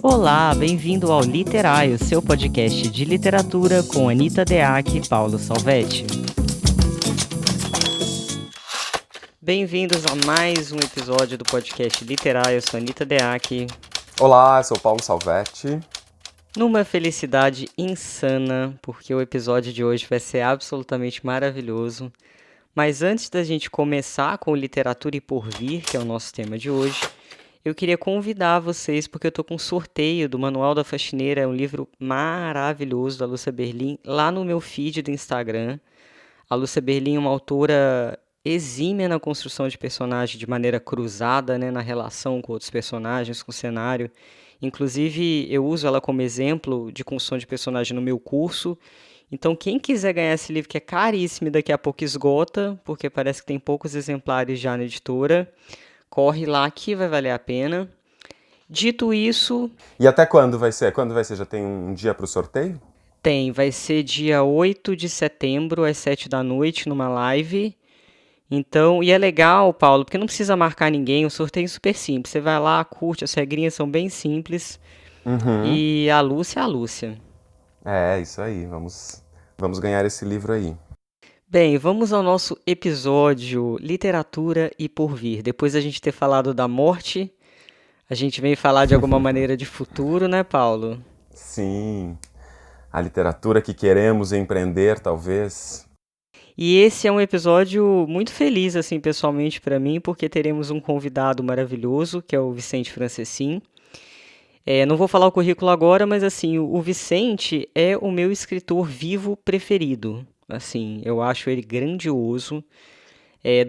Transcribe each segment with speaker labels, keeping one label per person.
Speaker 1: Olá, bem-vindo ao Literário, seu podcast de literatura com Anita Deac e Paulo Salvetti. Bem-vindos a mais um episódio do podcast Literário, eu sou Anita Deac.
Speaker 2: Olá, eu sou Paulo Salvetti.
Speaker 1: Numa felicidade insana, porque o episódio de hoje vai ser absolutamente maravilhoso. Mas antes da gente começar com Literatura e Porvir, que é o nosso tema de hoje, eu queria convidar vocês, porque eu estou com um sorteio do Manual da Faxineira, é um livro maravilhoso da Lúcia Berlim, lá no meu feed do Instagram. A Lúcia Berlim é uma autora exímia na construção de personagem de maneira cruzada, né, na relação com outros personagens, com o cenário. Inclusive, eu uso ela como exemplo de construção de personagem no meu curso. Então, quem quiser ganhar esse livro, que é caríssimo e daqui a pouco esgota, porque parece que tem poucos exemplares já na editora, corre lá que vai valer a pena. Dito isso...
Speaker 2: E até quando vai ser? Quando vai ser? Já tem um dia para o sorteio?
Speaker 1: Vai ser dia 8 de setembro, às 7 da noite, numa live. Então, e é legal, Paulo, porque não precisa marcar ninguém, o sorteio é super simples. Você vai lá, curte, as regrinhas são bem simples.
Speaker 2: Uhum.
Speaker 1: E a Lúcia é a Lúcia.
Speaker 2: É, isso aí. Vamos ganhar esse livro aí.
Speaker 1: Bem, vamos ao nosso episódio Literatura e Porvir. Depois da gente ter falado da morte, a gente vem falar de alguma maneira de futuro, né, Paulo?
Speaker 2: Sim, a literatura que queremos empreender, talvez.
Speaker 1: E esse é um episódio muito feliz, assim, pessoalmente para mim, porque teremos um convidado maravilhoso, que é o Vicente Francescin. Não vou falar o currículo agora, mas assim, o Vicente é o meu escritor vivo preferido. Assim, eu acho ele grandioso,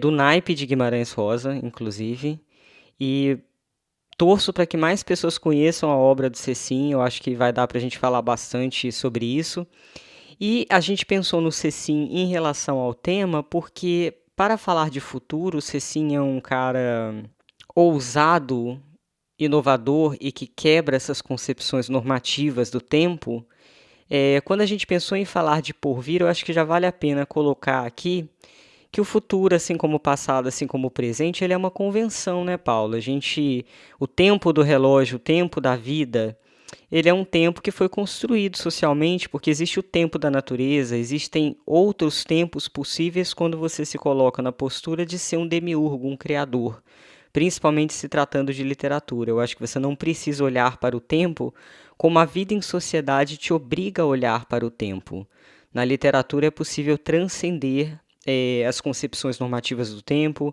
Speaker 1: do naipe de Guimarães Rosa, inclusive, e torço para que mais pessoas conheçam a obra do Cecim. Eu acho que vai dar para a gente falar bastante sobre isso. E a gente pensou no Cecim em relação ao tema, porque para falar de futuro, o Cecim é um cara ousado, inovador e que quebra essas concepções normativas do tempo. Quando a gente pensou em falar de porvir, eu acho que já vale a pena colocar aqui que o futuro, assim como o passado, assim como o presente, ele é uma convenção, né, Paulo? O tempo do relógio, o tempo da vida, ele é um tempo que foi construído socialmente, porque existe o tempo da natureza, existem outros tempos possíveis quando você se coloca na postura de ser um demiurgo, um criador, principalmente se tratando de literatura. Eu acho que você não precisa olhar para o tempo como a vida em sociedade te obriga a olhar para o tempo. Na literatura é possível transcender as concepções normativas do tempo,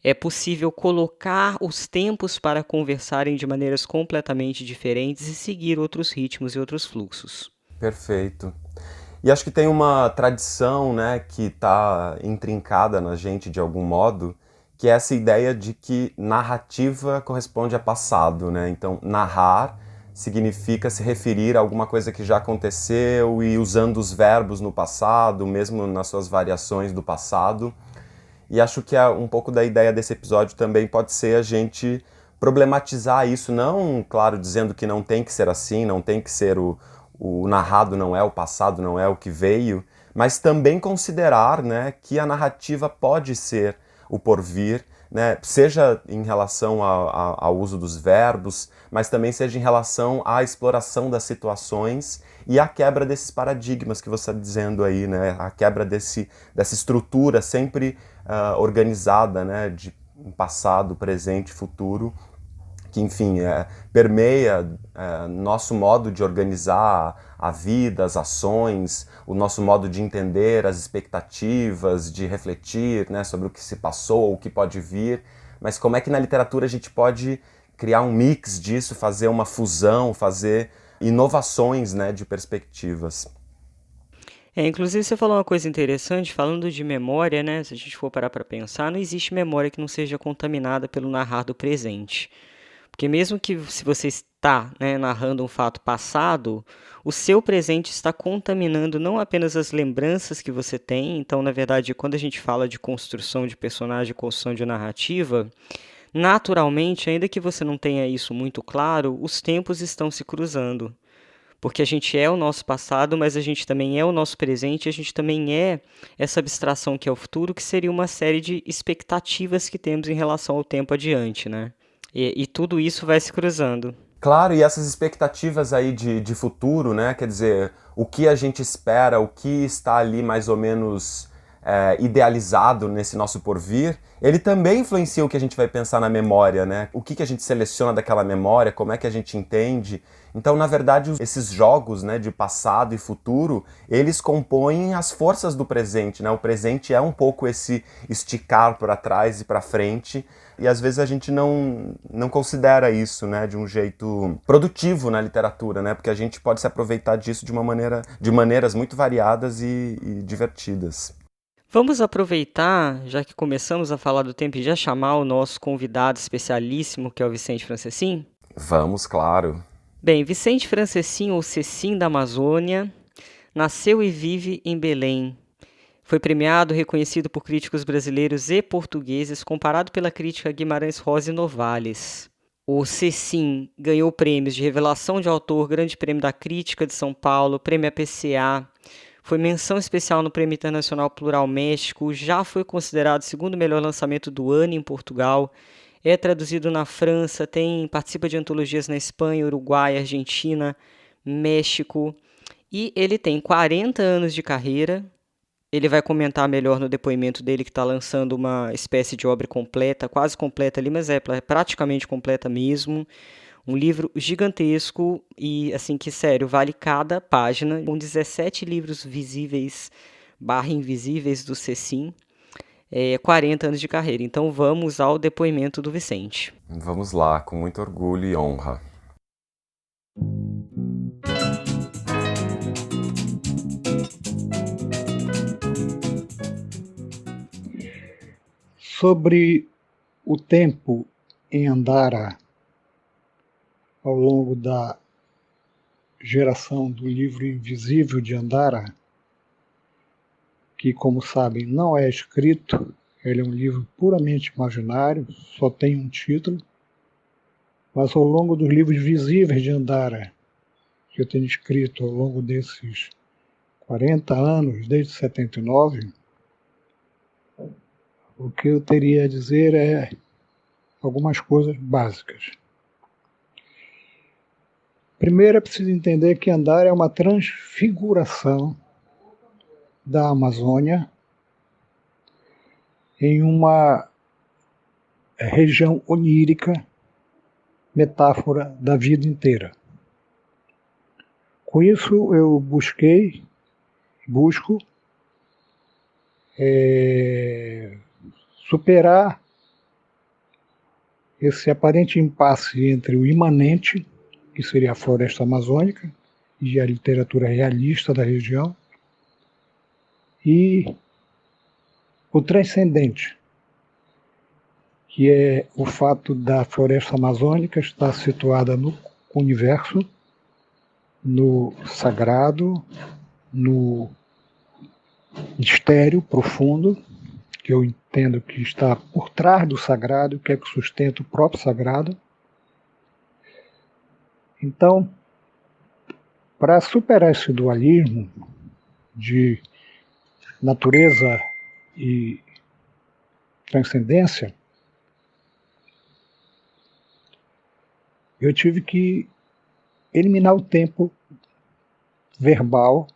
Speaker 1: é possível colocar os tempos para conversarem de maneiras completamente diferentes e seguir outros ritmos e outros fluxos.
Speaker 2: Perfeito. E acho que tem uma tradição, né, que está intrincada na gente de algum modo, que é essa ideia de que narrativa corresponde a passado, né? Então, narrar significa se referir a alguma coisa que já aconteceu e usando os verbos no passado, mesmo nas suas variações do passado. E acho que um pouco da ideia desse episódio também pode ser a gente problematizar isso, não, claro, dizendo que não tem que ser assim, não tem que ser o narrado não é o passado, não é o que veio, mas também considerar, né, que a narrativa pode ser o porvir, né, seja em relação ao uso dos verbos, mas também seja em relação à exploração das situações e à quebra desses paradigmas que você está dizendo aí, né, a quebra dessa estrutura sempre organizada, né, de passado, presente, futuro, que, enfim, permeia nosso modo de organizar a vida, as ações, o nosso modo de entender as expectativas, de refletir, né, sobre o que se passou, o que pode vir, mas como é que na literatura a gente pode criar um mix disso, fazer uma fusão, fazer inovações, né, de perspectivas.
Speaker 1: Inclusive você falou uma coisa interessante, falando de memória, né? Se a gente for parar para pensar, não existe memória que não seja contaminada pelo narrar do presente. Porque mesmo que se você está, né, narrando um fato passado, o seu presente está contaminando não apenas as lembranças que você tem. Então, na verdade, quando a gente fala de construção de personagem, construção de narrativa, naturalmente, ainda que você não tenha isso muito claro, os tempos estão se cruzando. Porque a gente é o nosso passado, mas a gente também é o nosso presente, a gente também é essa abstração que é o futuro, que seria uma série de expectativas que temos em relação ao tempo adiante, né? E tudo isso vai se cruzando.
Speaker 2: Claro, e essas expectativas aí de futuro, né? Quer dizer, o que a gente espera, o que está ali mais ou menos idealizado nesse nosso porvir, ele também influencia o que a gente vai pensar na memória, né? O que a gente seleciona daquela memória, como é que a gente entende. Então, na verdade, esses jogos, né, de passado e futuro, eles compõem as forças do presente, né? O presente é um pouco esse esticar para trás e para frente, e às vezes a gente não considera isso, né, de um jeito produtivo na literatura, né? Porque a gente pode se aproveitar disso de maneiras muito variadas e divertidas.
Speaker 1: Vamos aproveitar, já que começamos a falar do tempo, e já chamar o nosso convidado especialíssimo, que é o Vicente Francescin?
Speaker 2: Vamos, claro.
Speaker 1: Bem, Vicente Francescin, ou Cecim da Amazônia, nasceu e vive em Belém. Foi premiado e reconhecido por críticos brasileiros e portugueses, comparado pela crítica Guimarães Rosa e Novales. O Cecim ganhou prêmios de revelação de autor, Grande Prêmio da Crítica de São Paulo, Prêmio APCA, foi menção especial no Prêmio Internacional Plural México, já foi considerado o segundo melhor lançamento do ano em Portugal, é traduzido na França, participa de antologias na Espanha, Uruguai, Argentina, México, e ele tem 40 anos de carreira. Ele vai comentar melhor no depoimento dele, que está lançando uma espécie de obra completa, quase completa ali, mas é praticamente completa mesmo. Um livro gigantesco e, assim, que, sério, vale cada página. Com 17 livros visíveis / invisíveis do Cecim, 40 anos de carreira. Então vamos ao depoimento do Vicente.
Speaker 2: Vamos lá, com muito orgulho e honra.
Speaker 3: Sobre o tempo em Andara ao longo da geração do livro invisível de Andara, que, como sabem, não é escrito, ele é um livro puramente imaginário, só tem um título, mas ao longo dos livros visíveis de Andara, que eu tenho escrito ao longo desses 40 anos, desde 79, o que eu teria a dizer é algumas coisas básicas. Primeiro é preciso entender que Andara é uma transfiguração da Amazônia em uma região onírica, metáfora da vida inteira. Com isso eu busco superar esse aparente impasse entre o imanente, que seria a floresta amazônica, e a literatura realista da região, e o transcendente, que é o fato da floresta amazônica estar situada no universo, no sagrado, no mistério profundo, que eu entendo que está por trás do sagrado, que é que sustenta o próprio sagrado. Então, para superar esse dualismo de natureza e transcendência, eu tive que eliminar o tempo verbal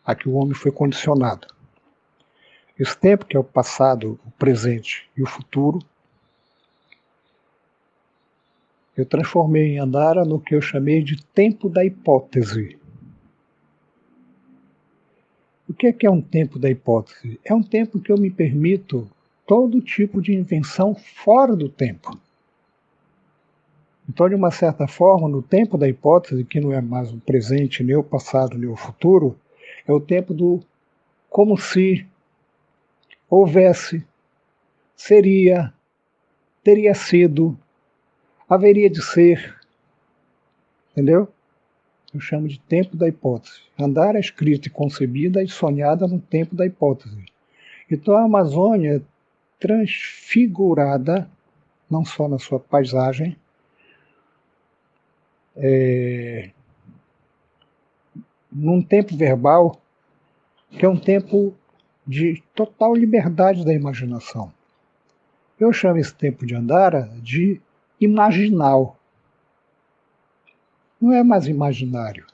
Speaker 3: a que o homem foi condicionado. Esse tempo, que é o passado, o presente e o futuro, eu transformei em Andara no que eu chamei de tempo da hipótese. O que é um tempo da hipótese? É um tempo que eu me permito todo tipo de invenção fora do tempo. Então, de uma certa forma, no tempo da hipótese, que não é mais o presente, nem o passado, nem o futuro, é o tempo do como se houvesse, seria, teria sido, haveria de ser, entendeu? Eu chamo de tempo da hipótese. Andara é escrita e concebida e sonhada no tempo da hipótese. Então a Amazônia é transfigurada, não só na sua paisagem, num tempo verbal que é um tempo de total liberdade da imaginação. Eu chamo esse tempo de Andara de imaginal. não é mais imaginário,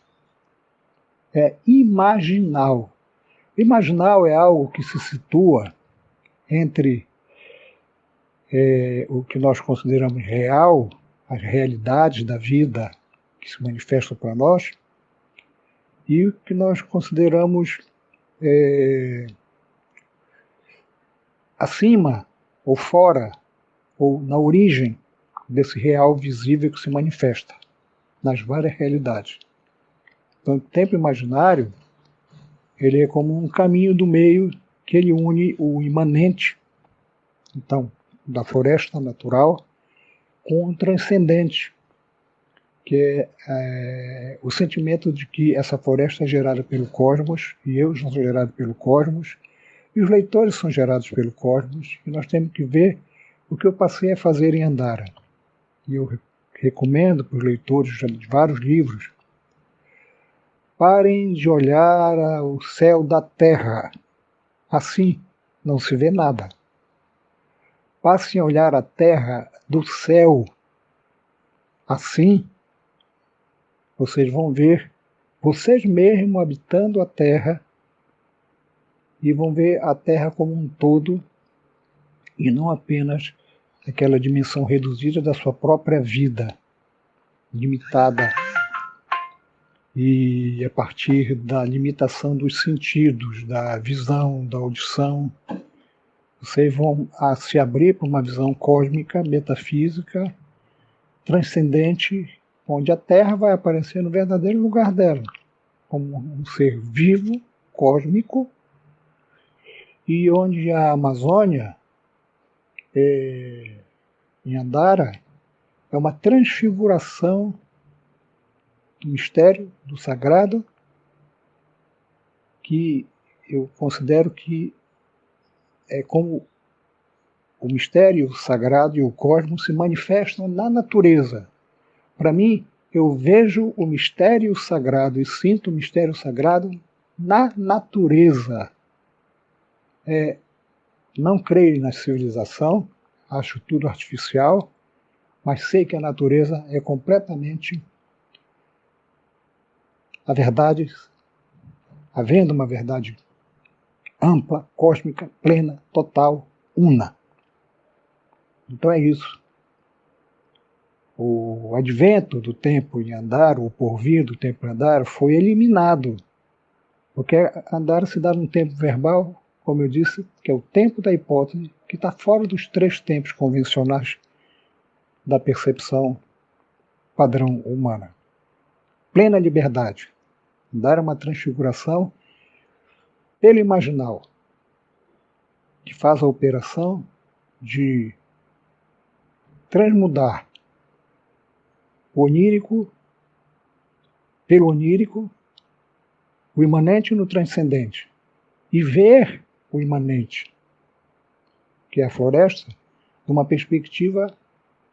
Speaker 3: é imaginal. Imaginal é algo que se situa entre o que nós consideramos real, as realidades da vida que se manifestam para nós, e o que nós consideramos acima ou fora, ou na origem desse real visível que se manifesta nas várias realidades. Então, o tempo imaginário, ele é como um caminho do meio que ele une o imanente, então, da floresta natural, com o transcendente, que é o sentimento de que essa floresta é gerada pelo cosmos, e eu sou gerado pelo cosmos, e os leitores são gerados pelo cosmos, e nós temos que ver o que eu passei a fazer em Andara. E eu recomendo para os leitores de vários livros, parem de olhar o céu da terra, assim não se vê nada. Passem a olhar a terra do céu, assim vocês vão ver vocês mesmos habitando a terra e vão ver a terra como um todo e não apenas aquela dimensão reduzida da sua própria vida, limitada e a partir da limitação dos sentidos, da visão, da audição. Vocês vão se abrir para uma visão cósmica, metafísica, transcendente, onde a Terra vai aparecer no verdadeiro lugar dela, como um ser vivo, cósmico, e onde a Amazônia, em Andara, é uma transfiguração do mistério, do sagrado, que eu considero que é como o mistério, o sagrado e o cosmos se manifestam na natureza. Para mim, eu vejo o mistério sagrado e sinto o mistério sagrado na natureza. Não creio na civilização, acho tudo artificial, mas sei que a natureza é completamente a verdade, havendo uma verdade ampla, cósmica, plena, total, una. Então é isso. O advento do tempo em Andara, o porvir do tempo em Andara, foi eliminado. Porque Andara se dá num tempo verbal, como eu disse, que é o tempo da hipótese, que está fora dos 3 tempos convencionais da percepção padrão humana. Plena liberdade. Andara é uma transfiguração pelo imaginal, que faz a operação de transmudar o onírico pelo onírico, o imanente no transcendente, e ver o imanente, que é a floresta, numa perspectiva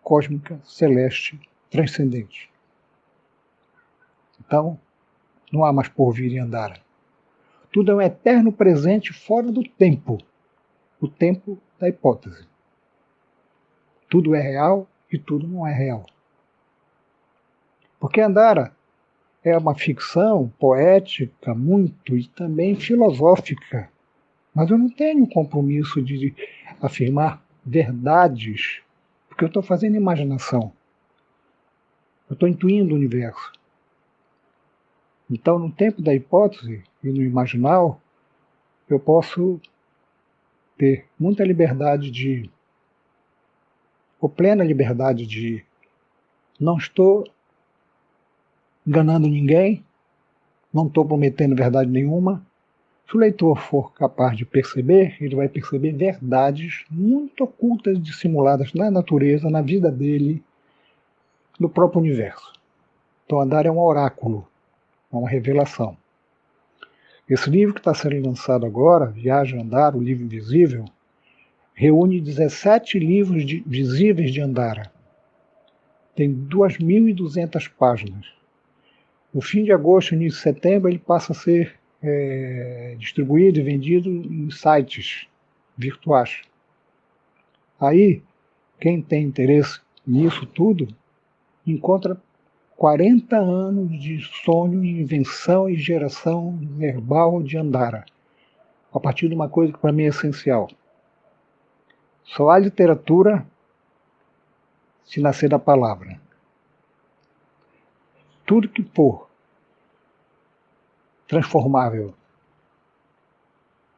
Speaker 3: cósmica, celeste, transcendente. Então, não há mais porvir em Andara. Tudo é um eterno presente fora do tempo, o tempo da hipótese. Tudo é real e tudo não é real. Porque Andara é uma ficção poética muito e também filosófica. Mas eu não tenho compromisso de afirmar verdades, porque eu estou fazendo imaginação. Eu estou intuindo o universo. Então, no tempo da hipótese e no imaginal, eu posso ter muita liberdade ou plena liberdade de não estou enganando ninguém, não estou prometendo verdade nenhuma. Se o leitor for capaz de perceber, ele vai perceber verdades muito ocultas, dissimuladas na natureza, na vida dele, no próprio universo. Então, Andara é um oráculo, é uma revelação. Esse livro que está sendo lançado agora, Viagem a Andara, o livro invisível, reúne 17 livros visíveis de Andara. Tem 2.200 páginas. No fim de agosto, início de setembro, ele passa a ser distribuído e vendido em sites virtuais. Aí, quem tem interesse nisso tudo, encontra 40 anos de sonho, invenção e geração verbal de Andara, a partir de uma coisa que para mim é essencial. Só há literatura se nascer da palavra. Tudo que for transformável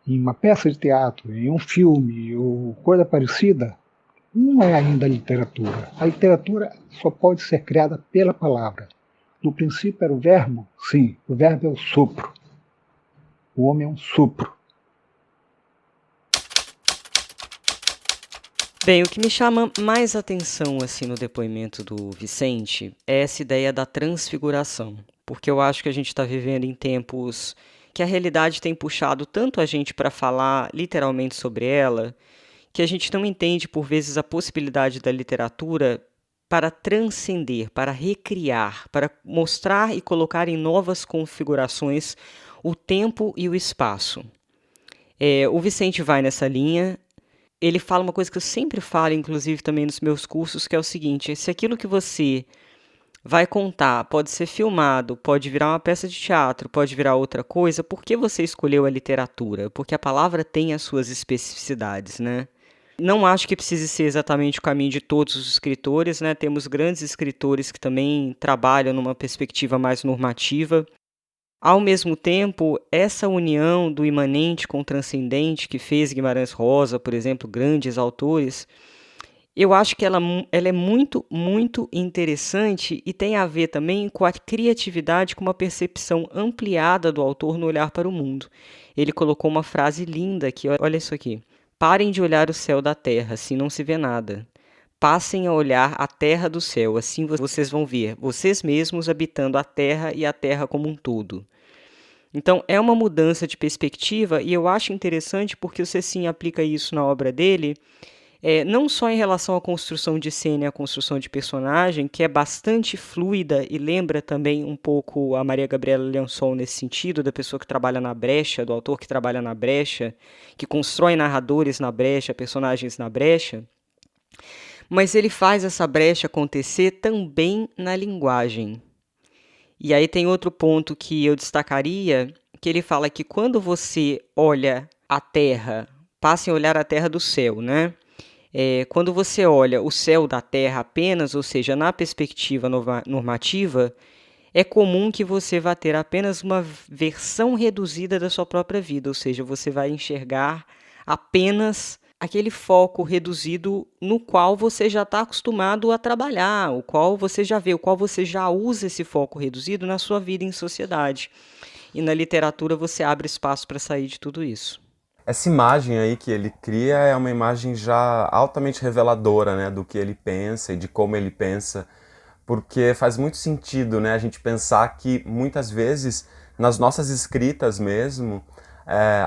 Speaker 3: em uma peça de teatro, em um filme ou coisa parecida, não é ainda literatura. A literatura só pode ser criada pela palavra. No princípio era o verbo? Sim, o verbo é o sopro. O homem é um sopro.
Speaker 1: Bem, o que me chama mais atenção assim no depoimento do Vicente é essa ideia da transfiguração, porque eu acho que a gente está vivendo em tempos que a realidade tem puxado tanto a gente para falar literalmente sobre ela, que a gente não entende por vezes a possibilidade da literatura para transcender, para recriar, para mostrar e colocar em novas configurações o tempo e o espaço. O Vicente vai nessa linha. Ele fala uma coisa que eu sempre falo, inclusive também nos meus cursos, que é o seguinte: se aquilo que você vai contar pode ser filmado, pode virar uma peça de teatro, pode virar outra coisa, por que você escolheu a literatura? Porque a palavra tem as suas especificidades, né? Não acho que precise ser exatamente o caminho de todos os escritores, né? Temos grandes escritores que também trabalham numa perspectiva mais normativa. Ao mesmo tempo, essa união do imanente com o transcendente que fez Guimarães Rosa, por exemplo, grandes autores, eu acho que ela é muito, muito interessante e tem a ver também com a criatividade, com uma percepção ampliada do autor no olhar para o mundo. Ele colocou uma frase linda aqui, olha isso aqui. Parem de olhar o céu da terra, assim não se vê nada. Passem a olhar a terra do céu, assim vocês vão ver vocês mesmos habitando a terra e a terra como um todo. Então, é uma mudança de perspectiva e eu acho interessante porque o Cecim aplica isso na obra dele, não só em relação à construção de cena e à construção de personagem, que é bastante fluida e lembra também um pouco a Maria Gabriela Leonsol nesse sentido, da pessoa que trabalha na brecha, do autor que trabalha na brecha, que constrói narradores na brecha, personagens na brecha, mas ele faz essa brecha acontecer também na linguagem. E aí tem outro ponto que eu destacaria, que ele fala que quando você olha a Terra, passem a olhar a Terra do céu, né? Quando você olha o céu da Terra apenas, ou seja, na perspectiva normativa, é comum que você vá ter apenas uma versão reduzida da sua própria vida, ou seja, você vai enxergar apenas aquele foco reduzido no qual você já está acostumado a trabalhar, o qual você já vê, o qual você já usa esse foco reduzido na sua vida em sociedade. E na literatura você abre espaço para sair de tudo isso.
Speaker 2: Essa imagem aí que ele cria é uma imagem já altamente reveladora, né, do que ele pensa e de como ele pensa, porque faz muito sentido, né, a gente pensar que muitas vezes nas nossas escritas mesmo,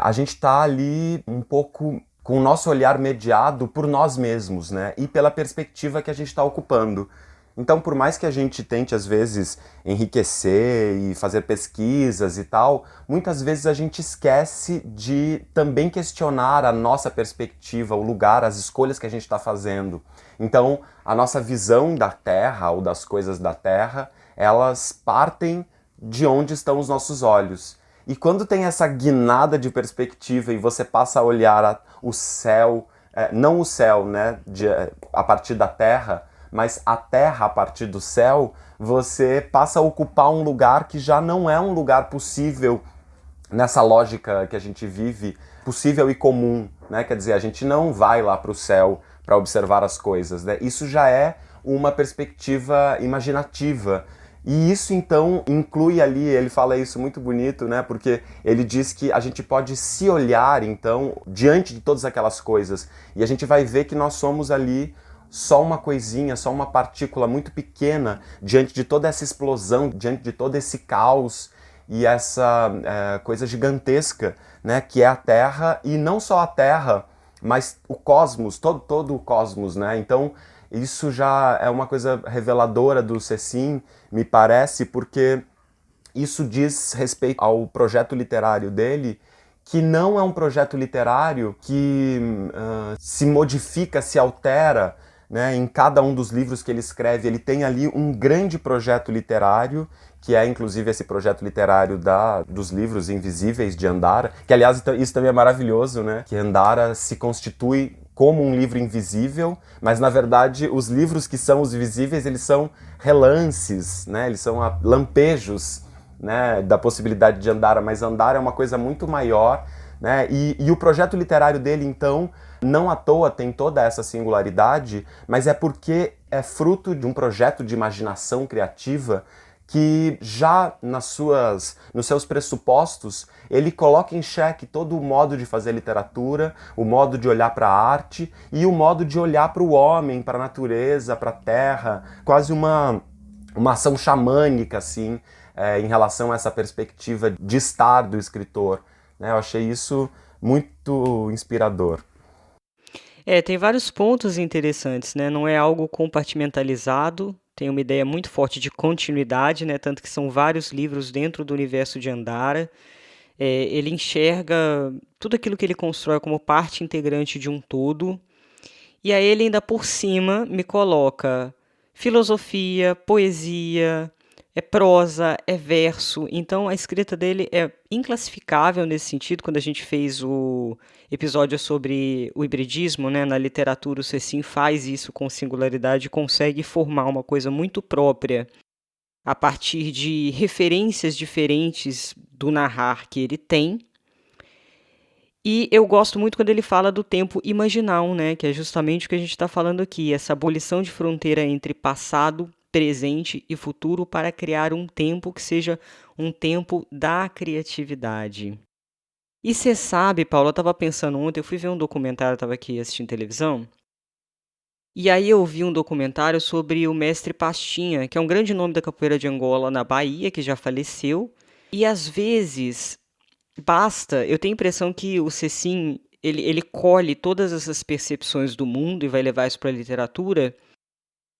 Speaker 2: a gente está ali um pouco com o nosso olhar mediado por nós mesmos, né? E pela perspectiva que a gente está ocupando. Então, por mais que a gente tente, às vezes, enriquecer e fazer pesquisas e tal, muitas vezes a gente esquece de também questionar a nossa perspectiva, o lugar, as escolhas que a gente está fazendo. Então, a nossa visão da Terra ou das coisas da Terra, elas partem de onde estão os nossos olhos. E quando tem essa guinada de perspectiva e você passa a olhar o céu, não o céu, né, a partir da Terra, mas a Terra a partir do céu, você passa a ocupar um lugar que já não é um lugar possível nessa lógica que a gente vive, possível e comum, né? Quer dizer, a gente não vai lá para o céu para observar as coisas, né? Isso já é uma perspectiva imaginativa. E isso, então, inclui ali, ele fala isso muito bonito, né? Porque ele diz que a gente pode se olhar, então, diante de todas aquelas coisas. E a gente vai ver que nós somos ali só uma coisinha, só uma partícula muito pequena diante de toda essa explosão, diante de todo esse caos e essa coisa gigantesca, né? Que é a Terra, e não só a Terra, mas o cosmos, todo o cosmos, né? Então, isso já é uma coisa reveladora do Cecim, me parece, porque isso diz respeito ao projeto literário dele, que não é um projeto literário que se modifica, se altera né? Em cada um dos livros que ele escreve, ele tem ali um grande projeto literário, que é inclusive esse projeto literário dos livros invisíveis de Andara, que aliás isso também é maravilhoso, né? Que Andara se constitui como um livro invisível, mas na verdade os livros que são os invisíveis, eles são relances, né? Eles são lampejos, né, da possibilidade de Andara, mas Andara é uma coisa muito maior, né? E o projeto literário dele, então, não à toa tem toda essa singularidade, mas é porque é fruto de um projeto de imaginação criativa que já nos seus pressupostos, ele coloca em xeque todo o modo de fazer literatura, o modo de olhar para a arte e o modo de olhar para o homem, para a natureza, para a terra, quase uma ação xamânica, assim, em relação a essa perspectiva de estar do escritor, né? Eu achei isso muito inspirador.
Speaker 1: Tem vários pontos interessantes, né? Não é algo compartimentalizado, tem uma ideia muito forte de continuidade, né? Tanto que são vários livros dentro do universo de Andara. Ele enxerga tudo aquilo que ele constrói como parte integrante de um todo. E aí ele ainda por cima me coloca filosofia, poesia, é prosa, é verso. Então a escrita dele é inclassificável nesse sentido. Quando a gente fez o episódio sobre o hibridismo, né, na literatura, o Cecim faz isso com singularidade e consegue formar uma coisa muito própria a partir de referências diferentes do narrar que ele tem. E eu gosto muito quando ele fala do tempo imaginal, né, que é justamente o que a gente está falando aqui, essa abolição de fronteira entre passado, presente e futuro para criar um tempo que seja um tempo da criatividade. E você sabe, Paulo, eu estava pensando ontem, eu fui ver um documentário, eu estava aqui assistindo televisão, e aí eu vi um documentário sobre o mestre Pastinha, que é um grande nome da capoeira de Angola na Bahia, que já faleceu, e às vezes eu tenho a impressão que o Cecim, ele colhe todas essas percepções do mundo e vai levar isso para a literatura.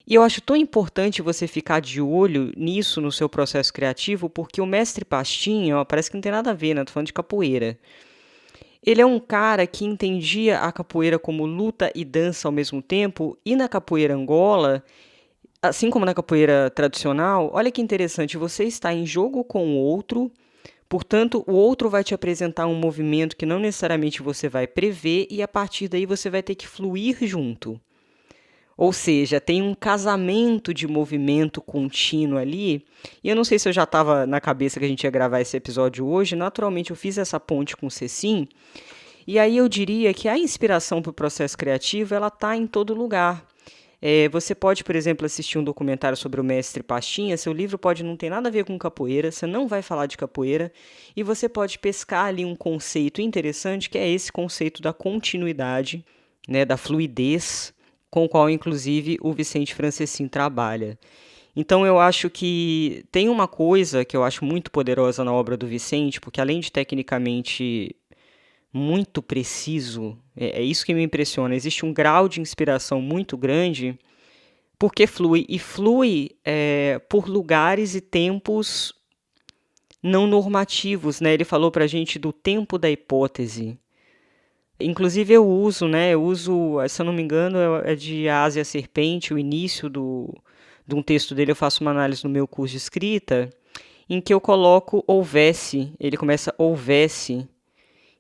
Speaker 1: E eu acho tão importante você ficar de olho nisso no seu processo criativo, porque o mestre Pastinha, ó, parece que não tem nada a ver, né? Tô falando de capoeira. Ele é um cara que entendia a capoeira como luta e dança ao mesmo tempo, e na capoeira Angola, assim como na capoeira tradicional, olha que interessante, você está em jogo com o outro. Portanto, o outro vai te apresentar um movimento que não necessariamente você vai prever e a partir daí você vai ter que fluir junto. Ou seja, tem um casamento de movimento contínuo ali. E eu não sei se eu já estava na cabeça que a gente ia gravar esse episódio hoje. Naturalmente, eu fiz essa ponte com o Cecim. E aí eu diria que a inspiração para o processo criativo ela está em todo lugar. Você pode, por exemplo, assistir um documentário sobre o mestre Pastinha, seu livro pode não ter nada a ver com capoeira, você não vai falar de capoeira, e você pode pescar ali um conceito interessante, que é esse conceito da continuidade, né, da fluidez, com o qual, inclusive, o Vicente Franceschin trabalha. Então, eu acho que tem uma coisa que eu acho muito poderosa na obra do Vicente, porque além de tecnicamente muito preciso, é isso que me impressiona. Existe um grau de inspiração muito grande, porque flui por lugares e tempos não normativos, né? Ele falou pra gente do tempo da hipótese. Inclusive eu uso, se eu não me engano, é de Ásia Serpente, o início de um texto dele, eu faço uma análise no meu curso de escrita, em que eu coloco houvesse, ele começa houvesse.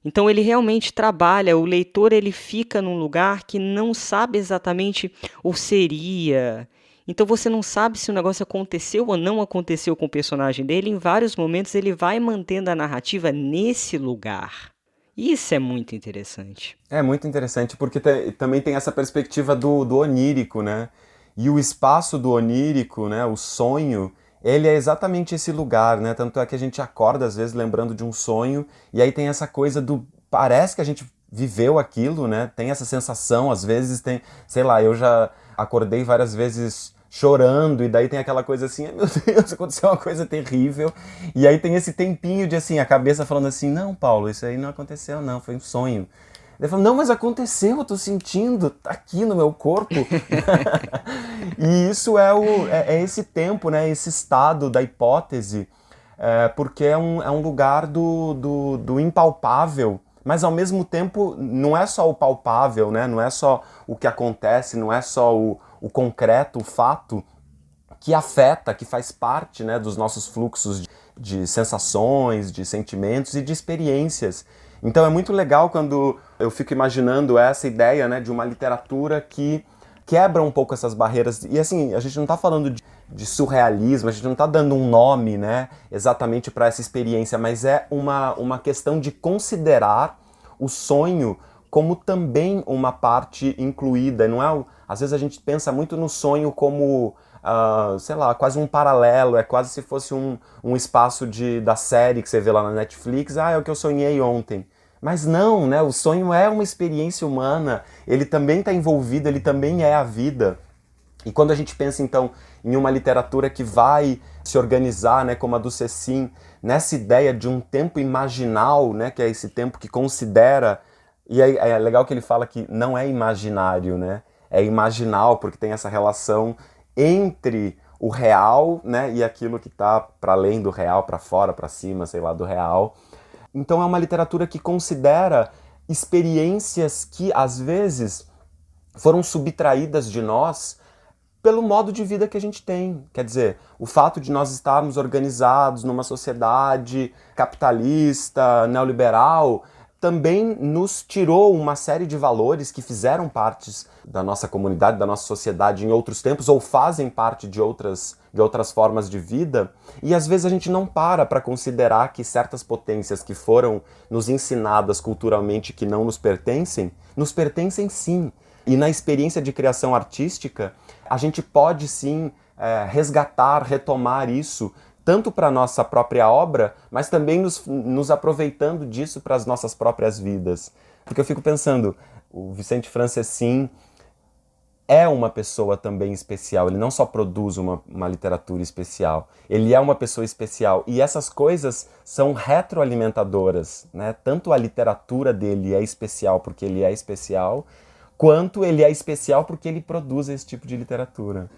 Speaker 1: Então ele realmente trabalha, o leitor ele fica num lugar que não sabe exatamente o seria. Então você não sabe se o negócio aconteceu ou não aconteceu com o personagem dele. Em vários momentos ele vai mantendo a narrativa nesse lugar. Isso é muito interessante.
Speaker 2: É muito interessante porque também tem essa perspectiva do onírico, né? E o espaço do onírico, né, o sonho, ele é exatamente esse lugar, né? Tanto é que a gente acorda, às vezes, lembrando de um sonho, e aí tem essa coisa parece que a gente viveu aquilo, né? Tem essa sensação, às vezes tem... Sei lá, eu já acordei várias vezes chorando, e daí tem aquela coisa assim, meu Deus, aconteceu uma coisa terrível. E aí tem esse tempinho de, assim, a cabeça falando assim, não, Paulo, isso aí não aconteceu, não, foi um sonho. Ele falou, não, mas aconteceu, eu tô sentindo, tá aqui no meu corpo. E isso é esse tempo, né, esse estado da hipótese, porque é um lugar do impalpável, mas ao mesmo tempo não é só o palpável, né? Não é só o que acontece, não é só o concreto, o fato que afeta, que faz parte, né, dos nossos fluxos de sensações, de sentimentos e de experiências. Então é muito legal quando eu fico imaginando essa ideia, né, de uma literatura que quebra um pouco essas barreiras. E assim, a gente não está falando de surrealismo, a gente não está dando um nome, né, exatamente para essa experiência, mas é uma questão de considerar o sonho como também uma parte incluída. Não é, às vezes a gente pensa muito no sonho como sei lá, quase um paralelo, é quase se fosse um espaço da série que você vê lá na Netflix, é o que eu sonhei ontem. Mas não, né? O sonho é uma experiência humana, ele também está envolvido, ele também é a vida. E quando a gente pensa, então, em uma literatura que vai se organizar, né, como a do Cecim, nessa ideia de um tempo imaginal, né, que é esse tempo que considera, e é legal que ele fala que não é imaginário, né, é imaginal, porque tem essa relação entre o real, né, e aquilo que está para além do real, para fora, para cima, sei lá, do real. Então é uma literatura que considera experiências que, às vezes, foram subtraídas de nós pelo modo de vida que a gente tem. Quer dizer, o fato de nós estarmos organizados numa sociedade capitalista, neoliberal, também nos tirou uma série de valores que fizeram parte da nossa comunidade, da nossa sociedade em outros tempos, ou fazem parte de outras formas de vida, e às vezes a gente não para considerar que certas potências que foram nos ensinadas culturalmente que não nos pertencem sim. E na experiência de criação artística, a gente pode sim resgatar, retomar isso, tanto para a nossa própria obra, mas também nos aproveitando disso para as nossas próprias vidas. Porque eu fico pensando, o Vicente Franceschin é uma pessoa também especial, ele não só produz uma literatura especial, ele é uma pessoa especial, e essas coisas são retroalimentadoras, né? Tanto a literatura dele é especial porque ele é especial, quanto ele é especial porque ele produz esse tipo de literatura.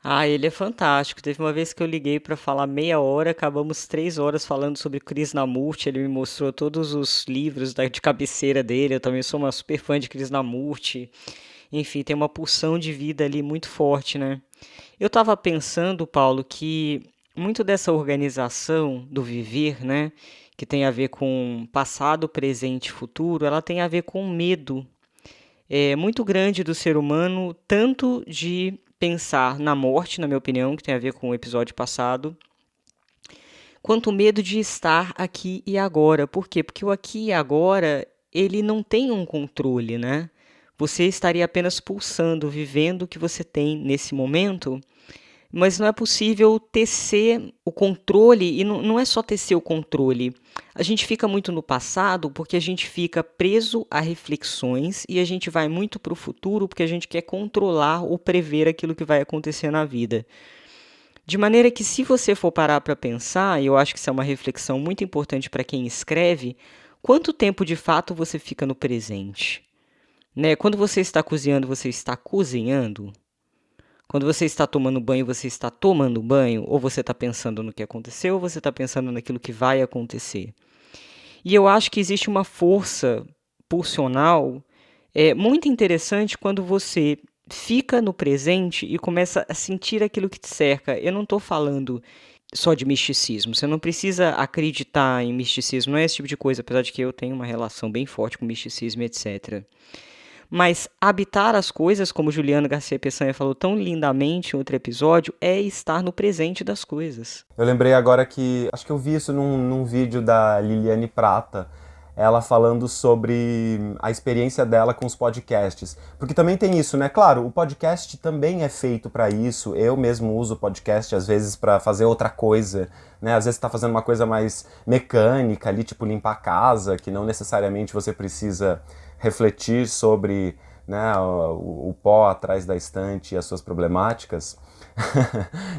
Speaker 1: Ah, ele é fantástico. Teve uma vez que eu liguei para falar meia hora, acabamos 3 horas falando sobre Krishnamurti. Ele me mostrou todos os livros de cabeceira dele. Eu também sou uma super fã de Krishnamurti. Enfim, tem uma pulsão de vida ali muito forte, né? Eu estava pensando, Paulo, que muito dessa organização do viver, né, que tem a ver com passado, presente e futuro, ela tem a ver com medo muito grande do ser humano, tanto de pensar na morte, na minha opinião, que tem a ver com o episódio passado, quanto o medo de estar aqui e agora. Por quê? Porque o aqui e agora, ele não tem um controle, né? Você estaria apenas pulsando, vivendo o que você tem nesse momento, mas não é possível tecer o controle, e não é só tecer o controle. A gente fica muito no passado porque a gente fica preso a reflexões e a gente vai muito para o futuro porque a gente quer controlar ou prever aquilo que vai acontecer na vida. De maneira que, se você for parar para pensar, e eu acho que isso é uma reflexão muito importante para quem escreve, quanto tempo de fato você fica no presente? Né? Quando você está cozinhando, você está cozinhando? Quando você está tomando banho, você está tomando banho? Ou você está pensando no que aconteceu, ou você está pensando naquilo que vai acontecer? E eu acho que existe uma força pulsional muito interessante quando você fica no presente e começa a sentir aquilo que te cerca. Eu não estou falando só de misticismo. Você não precisa acreditar em misticismo, não é esse tipo de coisa, apesar de que eu tenho uma relação bem forte com misticismo, etc. Mas habitar as coisas, como Juliano Garcia Peçanha falou tão lindamente em outro episódio, é estar no presente das coisas.
Speaker 2: Eu lembrei agora que, acho que eu vi isso num vídeo da Liliane Prata, ela falando sobre a experiência dela com os podcasts. Porque também tem isso, né? Claro, o podcast também é feito para isso. Eu mesmo uso o podcast, às vezes, para fazer outra coisa, né? Às vezes você tá fazendo uma coisa mais mecânica ali, tipo limpar a casa, que não necessariamente você precisa refletir sobre, né, o pó atrás da estante e as suas problemáticas.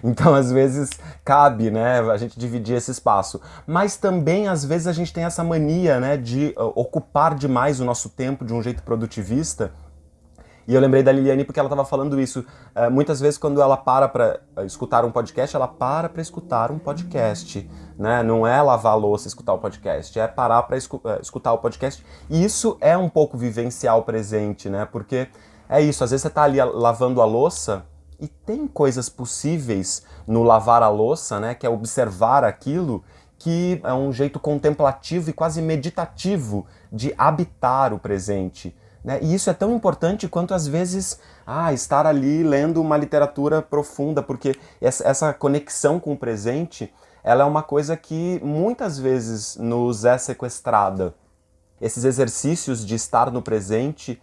Speaker 2: Então, às vezes, cabe, né, a gente dividir esse espaço. Mas também, às vezes, a gente tem essa mania, né, de ocupar demais o nosso tempo de um jeito produtivista E eu lembrei da Liliane porque ela estava falando isso. Muitas vezes, quando ela para escutar um podcast, ela para escutar um podcast. Né? Não é lavar a louça e escutar o podcast, é parar para escutar o podcast. E isso é um pouco vivenciar o presente, né? Porque é isso, às vezes você está ali lavando a louça e tem coisas possíveis no lavar a louça, né? Que é observar aquilo, que é um jeito contemplativo e quase meditativo de habitar o presente. Né? E isso é tão importante quanto, às vezes, estar ali lendo uma literatura profunda, porque essa conexão com o presente, ela é uma coisa que muitas vezes nos é sequestrada. Esses exercícios de estar no presente,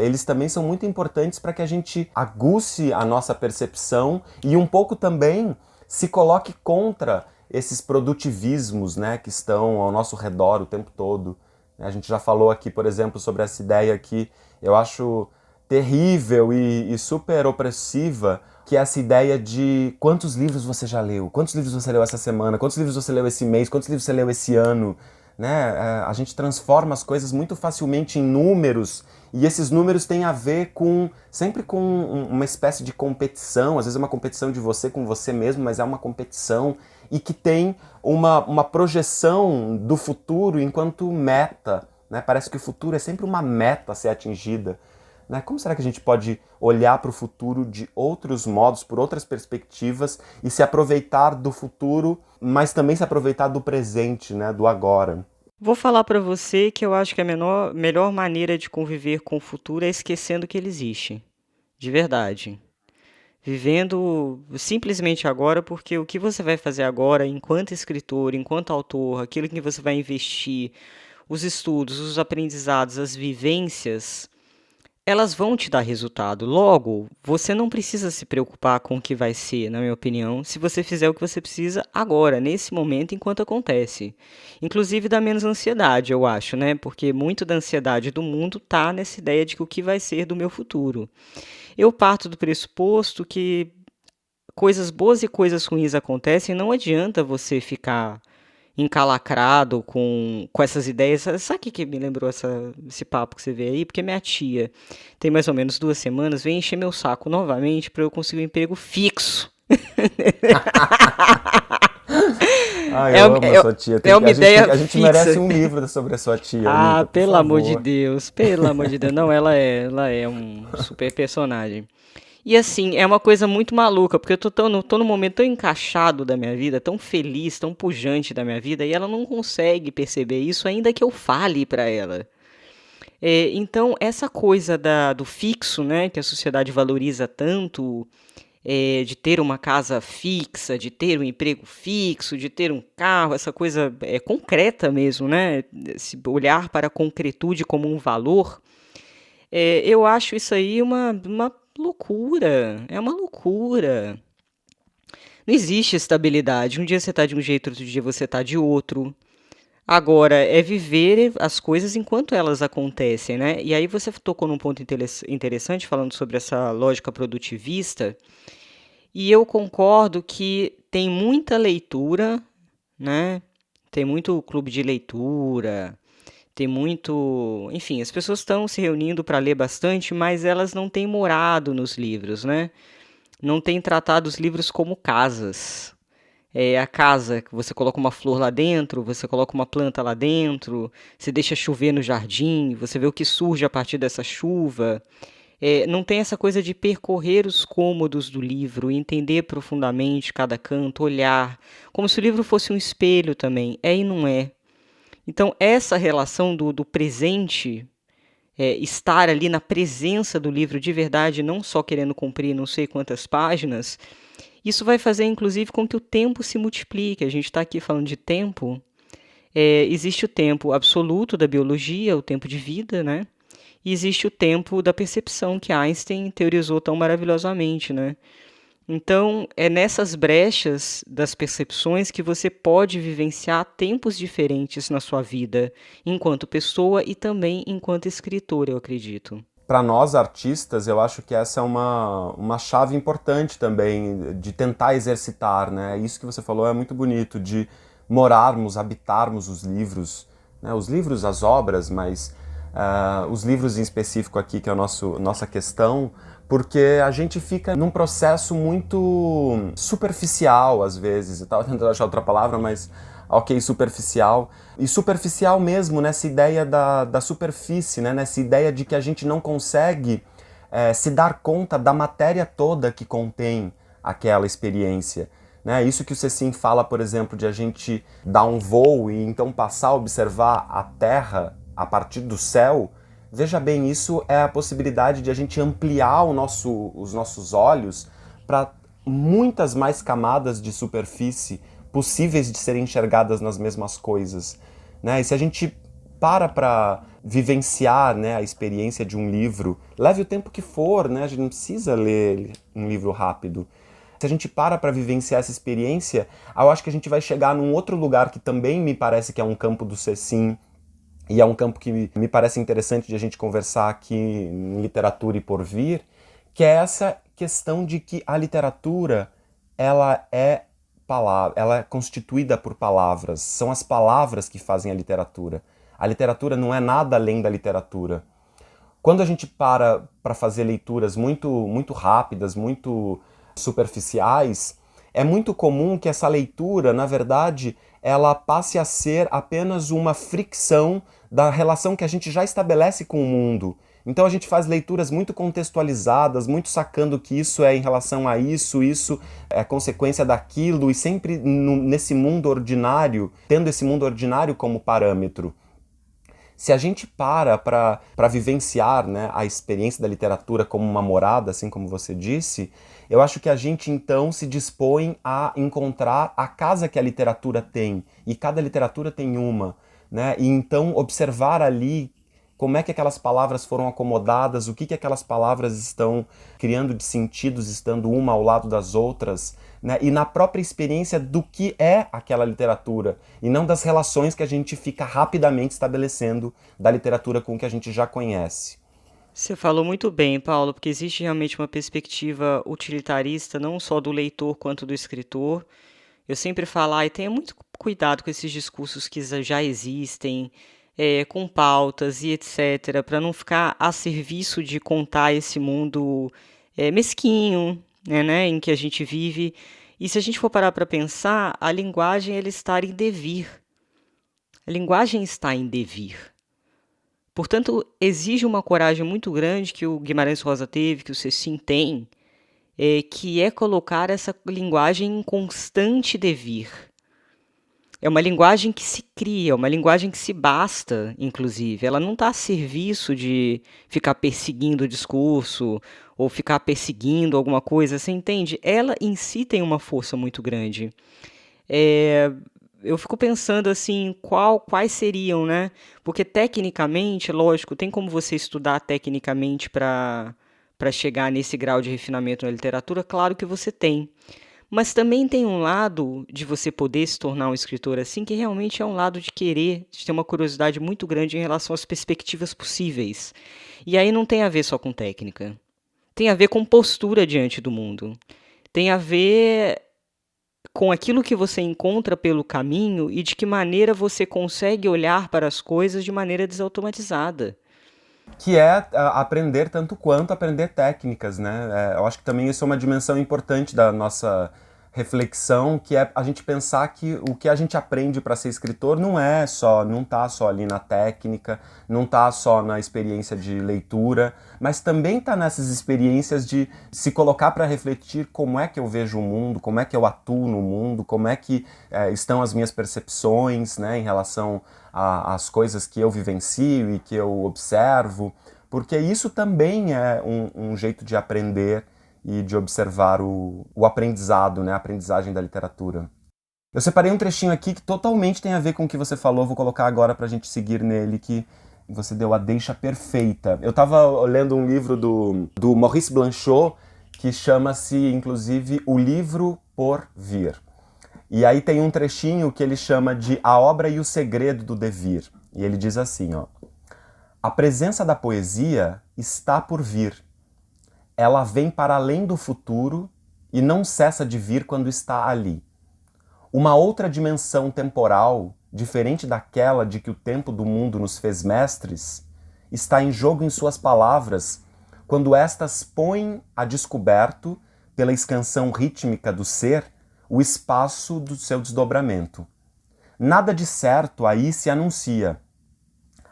Speaker 2: eles também são muito importantes para que a gente aguce a nossa percepção e um pouco também se coloque contra esses produtivismos, né, que estão ao nosso redor o tempo todo. A gente já falou aqui, por exemplo, sobre essa ideia que eu acho terrível e super opressiva, que é essa ideia de quantos livros você já leu, quantos livros você leu essa semana, quantos livros você leu esse mês, quantos livros você leu esse ano. Né? A gente transforma as coisas muito facilmente em números, e esses números têm a ver sempre com uma espécie de competição. Às vezes é uma competição de você com você mesmo, mas é uma competição e que tem uma projeção do futuro enquanto meta. Né? Parece que o futuro é sempre uma meta a ser atingida. Né? Como será que a gente pode olhar para o futuro de outros modos, por outras perspectivas, e se aproveitar do futuro, mas também se aproveitar do presente, né? Do agora?
Speaker 1: Vou falar para você que eu acho que a melhor maneira de conviver com o futuro é esquecendo que ele existe. De verdade. Vivendo simplesmente agora, porque o que você vai fazer agora, enquanto escritor, enquanto autor, aquilo que você vai investir, os estudos, os aprendizados, as vivências, elas vão te dar resultado. Logo, você não precisa se preocupar com o que vai ser, na minha opinião, se você fizer o que você precisa agora, nesse momento, enquanto acontece. Inclusive dá menos ansiedade, eu acho, né? Porque muito da ansiedade do mundo tá nessa ideia de que o que vai ser do meu futuro. Eu parto do pressuposto que coisas boas e coisas ruins acontecem, não adianta você ficar encalacrado com essas ideias. Sabe o que me lembrou esse papo que você vê aí? Porque minha tia, tem mais ou menos 2 semanas, vem encher meu saco novamente para eu conseguir um emprego fixo.
Speaker 2: Eu amo a sua tia.
Speaker 1: É uma ideia
Speaker 2: a gente
Speaker 1: fixa.
Speaker 2: merece um livro sobre a sua tia, Anitta,
Speaker 1: Pelo
Speaker 2: favor.
Speaker 1: amor de Deus, pelo amor de Deus. Não, ela é um super personagem. E assim, é uma coisa muito maluca, porque eu tô num momento tão encaixado da minha vida, tão feliz, tão pujante da minha vida, e ela não consegue perceber isso, ainda que eu fale pra ela. Então, essa coisa do fixo, né, que a sociedade valoriza tanto, de ter uma casa fixa, de ter um emprego fixo, de ter um carro, essa coisa concreta mesmo, né, se olhar para a concretude como um valor, eu acho isso aí uma loucura, é uma loucura. Não existe estabilidade. Um dia você está de um jeito, outro dia você está de outro. Agora, é viver as coisas enquanto elas acontecem, né? E aí você tocou num ponto interessante, falando sobre essa lógica produtivista, e eu concordo que tem muita leitura, né? Tem muito clube de leitura, tem muito... Enfim, as pessoas estão se reunindo para ler bastante, mas elas não têm morado nos livros, né? Não têm tratado os livros como casas. A casa, que você coloca uma flor lá dentro, você coloca uma planta lá dentro, você deixa chover no jardim, você vê o que surge a partir dessa chuva. Não tem essa coisa de percorrer os cômodos do livro, entender profundamente cada canto, olhar, como se o livro fosse um espelho também. E não é. Então, essa relação do presente, estar ali na presença do livro de verdade, não só querendo cumprir não sei quantas páginas, isso vai fazer, inclusive, com que o tempo se multiplique. A gente está aqui falando de tempo. Existe o tempo absoluto da biologia, o tempo de vida, né? E existe o tempo da percepção, que Einstein teorizou tão maravilhosamente, né? Então, é nessas brechas das percepções que você pode vivenciar tempos diferentes na sua vida, enquanto pessoa e também enquanto escritor, eu acredito.
Speaker 2: Para nós artistas, eu acho que essa é uma chave importante também de tentar exercitar, né? Isso que você falou é muito bonito, de morarmos, habitarmos os livros, né? Os livros, as obras, mas os livros em específico aqui, que é a nossa questão, porque a gente fica num processo muito superficial, às vezes. Eu estava tentando achar outra palavra, mas ok, superficial. E superficial mesmo, nessa ideia da superfície, né? Nessa ideia de que a gente não consegue se dar conta da matéria toda que contém aquela experiência. Né? Isso que o Cecim fala, por exemplo, de a gente dar um voo e então passar a observar a Terra a partir do céu. Veja bem, isso é a possibilidade de a gente ampliar os nossos olhos para muitas mais camadas de superfície possíveis de serem enxergadas nas mesmas coisas. Né? E se a gente para vivenciar, né, a experiência de um livro, leve o tempo que for, né? A gente não precisa ler um livro rápido. Se a gente para vivenciar essa experiência, eu acho que a gente vai chegar num outro lugar que também me parece que é um campo do Cecim, e é um campo que me parece interessante de a gente conversar aqui em Literatura e Porvir, que é essa questão de que a literatura, ela é constituída por palavras. São as palavras que fazem a literatura. A literatura não é nada além da literatura. Quando a gente para fazer leituras muito rápidas, muito superficiais, é muito comum que essa leitura, na verdade, ela passe a ser apenas uma fricção da relação que a gente já estabelece com o mundo. Então a gente faz leituras muito contextualizadas, muito sacando que isso é em relação a isso é consequência daquilo, e sempre nesse mundo ordinário, tendo esse mundo ordinário como parâmetro. Se a gente para vivenciar, né, a experiência da literatura como uma morada, assim como você disse, eu acho que a gente então se dispõe a encontrar a casa que a literatura tem, e cada literatura tem uma, né? E então observar ali como é que aquelas palavras foram acomodadas, o que aquelas palavras estão criando de sentidos, estando uma ao lado das outras, né? E na própria experiência do que é aquela literatura, e não das relações que a gente fica rapidamente estabelecendo da literatura com o que a gente já conhece.
Speaker 1: Você falou muito bem, Paulo, porque existe realmente uma perspectiva utilitarista, não só do leitor quanto do escritor. Eu sempre falo, e tenha muito cuidado com esses discursos que já existem, com pautas e etc., para não ficar a serviço de contar esse mundo mesquinho, né, em que a gente vive. E se a gente for parar para pensar, a linguagem ela está em devir. A linguagem está em devir. Portanto, exige uma coragem muito grande que o Guimarães Rosa teve, que o Cecim tem, que é colocar essa linguagem em constante devir. É uma linguagem que se cria, é uma linguagem que se basta, inclusive. Ela não está a serviço de ficar perseguindo o discurso ou ficar perseguindo alguma coisa, você entende? Ela em si tem uma força muito grande. Eu fico pensando assim, quais seriam, né? Porque tecnicamente, lógico, tem como você estudar tecnicamente para chegar nesse grau de refinamento na literatura? Claro que você tem. Mas também tem um lado de você poder se tornar um escritor assim, que realmente é um lado de querer, de ter uma curiosidade muito grande em relação às perspectivas possíveis. E aí não tem a ver só com técnica. Tem a ver com postura diante do mundo. Tem a ver com aquilo que você encontra pelo caminho e de que maneira você consegue olhar para as coisas de maneira desautomatizada.
Speaker 2: Que é aprender tanto quanto aprender técnicas, né? Eu acho que também isso é uma dimensão importante da nossa reflexão, que é a gente pensar que o que a gente aprende para ser escritor não tá só ali na técnica, não tá só na experiência de leitura, mas também tá nessas experiências de se colocar para refletir como é que eu vejo o mundo, como é que eu atuo no mundo, como é que estão as minhas percepções, né, em relação às coisas que eu vivencio e que eu observo, porque isso também é um jeito de aprender e de observar o aprendizado, né, a aprendizagem da literatura. Eu separei um trechinho aqui que totalmente tem a ver com o que você falou, vou colocar agora pra gente seguir nele, que você deu a deixa perfeita. Eu tava lendo um livro do Maurice Blanchot, que chama-se, inclusive, O Livro por Vir. E aí tem um trechinho que ele chama de A Obra e o Segredo do Devir. E ele diz assim, ó: a presença da poesia está por vir. Ela vem para além do futuro e não cessa de vir quando está ali. Uma outra dimensão temporal, diferente daquela de que o tempo do mundo nos fez mestres, está em jogo em suas palavras, quando estas põem a descoberto, pela escansão rítmica do ser, o espaço do seu desdobramento. Nada de certo aí se anuncia.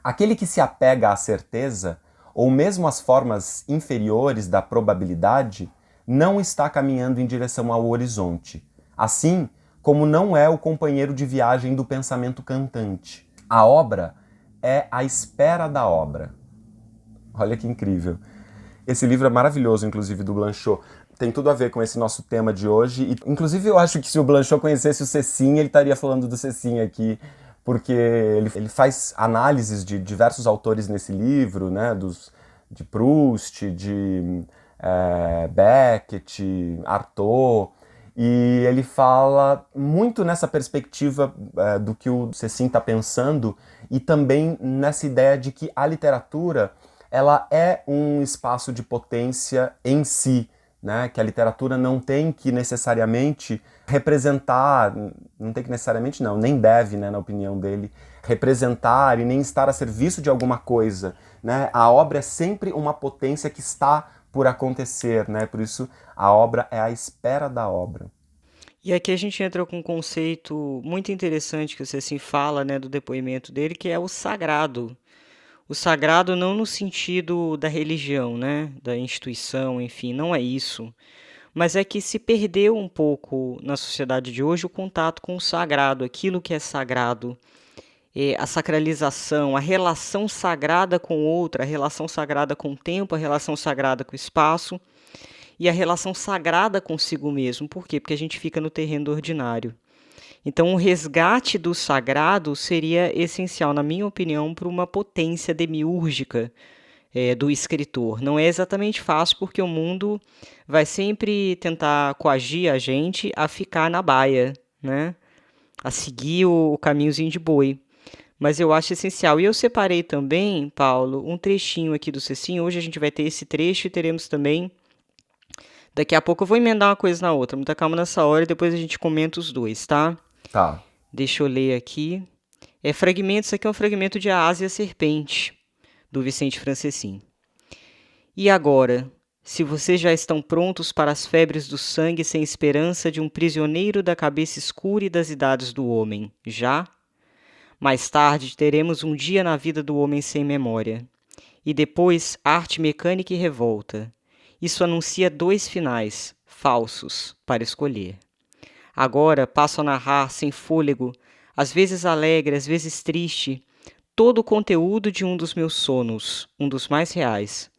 Speaker 2: Aquele que se apega à certeza, ou mesmo às formas inferiores da probabilidade, não está caminhando em direção ao horizonte, assim como não é o companheiro de viagem do pensamento cantante. A obra é a espera da obra. Olha que incrível. Esse livro é maravilhoso, inclusive, do Blanchot. Tem tudo a ver com esse nosso tema de hoje. E, inclusive, eu acho que se o Blanchot conhecesse o Cécine, ele estaria falando do Cécine aqui, porque ele faz análises de diversos autores nesse livro, né? De Proust, de Beckett, Artaud, e ele fala muito nessa perspectiva do que o Cécine está pensando e também nessa ideia de que a literatura ela é um espaço de potência em si, né? Que a literatura não tem que necessariamente representar, não tem que necessariamente não, nem deve, né, na opinião dele, representar e nem estar a serviço de alguma coisa, né? A obra é sempre uma potência que está por acontecer, né? Por isso a obra é a espera da obra.
Speaker 1: E aqui a gente entra com um conceito muito interessante que você assim fala, né, do depoimento dele, que é o sagrado. O sagrado não no sentido da religião, né, da instituição, enfim, não é isso. Mas é que se perdeu um pouco na sociedade de hoje o contato com o sagrado, aquilo que é sagrado, a sacralização, a relação sagrada com outra, a relação sagrada com o tempo, a relação sagrada com o espaço e a relação sagrada consigo mesmo. Por quê? Porque a gente fica no terreno do ordinário. Então, o resgate do sagrado seria essencial, na minha opinião, para uma potência demiúrgica do escritor. Não é exatamente fácil, porque o mundo vai sempre tentar coagir a gente a ficar na baia, né? A seguir o caminhozinho de boi. Mas eu acho essencial. E eu separei também, Paulo, um trechinho aqui do Cécine. Hoje a gente vai ter esse trecho e teremos também... Daqui a pouco eu vou emendar uma coisa na outra. Muita calma nessa hora e depois a gente comenta os dois, tá?
Speaker 2: Tá.
Speaker 1: Deixa eu ler aqui. Isso aqui é um fragmento de A Asa e a Serpente, do Vicente Francessin. E agora, se vocês já estão prontos para as febres do sangue sem esperança de um prisioneiro da cabeça escura e das idades do homem, já? Mais tarde teremos um dia na vida do homem sem memória. E depois, arte mecânica e revolta. Isso anuncia 2 finais, falsos, para escolher. Agora passo a narrar sem fôlego, às vezes alegre, às vezes triste, todo o conteúdo de um dos meus sonos, um dos mais reais.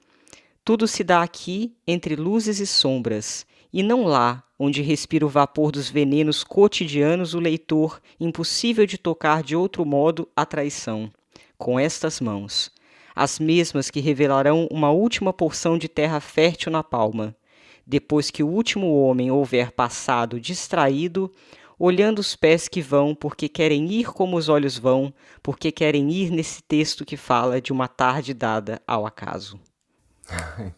Speaker 1: Tudo se dá aqui, entre luzes e sombras, e não lá, onde respira o vapor dos venenos cotidianos o leitor, impossível de tocar de outro modo a traição, com estas mãos. As mesmas que revelarão uma última porção de terra fértil na palma, depois que o último homem houver passado distraído, olhando os pés que vão, porque querem ir como os olhos vão, porque querem ir nesse texto que fala de uma tarde dada ao acaso.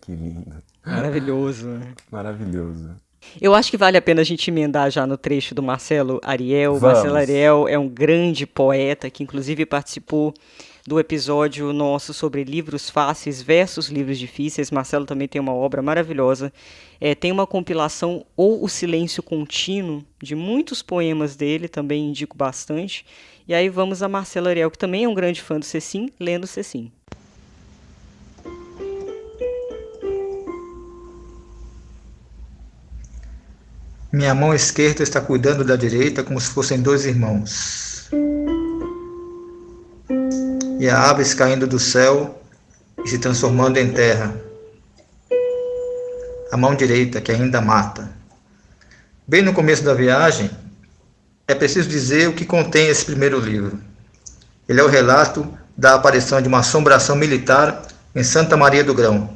Speaker 2: Que lindo.
Speaker 1: Maravilhoso, né?
Speaker 2: Maravilhoso.
Speaker 1: Eu acho que vale a pena a gente emendar já no trecho do Marcelo Ariel.
Speaker 2: Vamos.
Speaker 1: Marcelo Ariel é um grande poeta que inclusive participou do episódio nosso sobre livros fáceis versus livros difíceis. Marcelo também tem uma obra maravilhosa. Tem uma compilação, ou O Silêncio Contínuo, de muitos poemas dele, também indico bastante. E aí vamos a Marcelo Ariel, que também é um grande fã do Cécine, lendo Cécine.
Speaker 4: Minha mão esquerda está cuidando da direita como se fossem 2 irmãos. E há aves caindo do céu e se transformando em terra. A mão direita que ainda mata. Bem no começo da viagem, é preciso dizer o que contém esse primeiro livro. Ele é o relato da aparição de uma assombração militar em Santa Maria do Grão.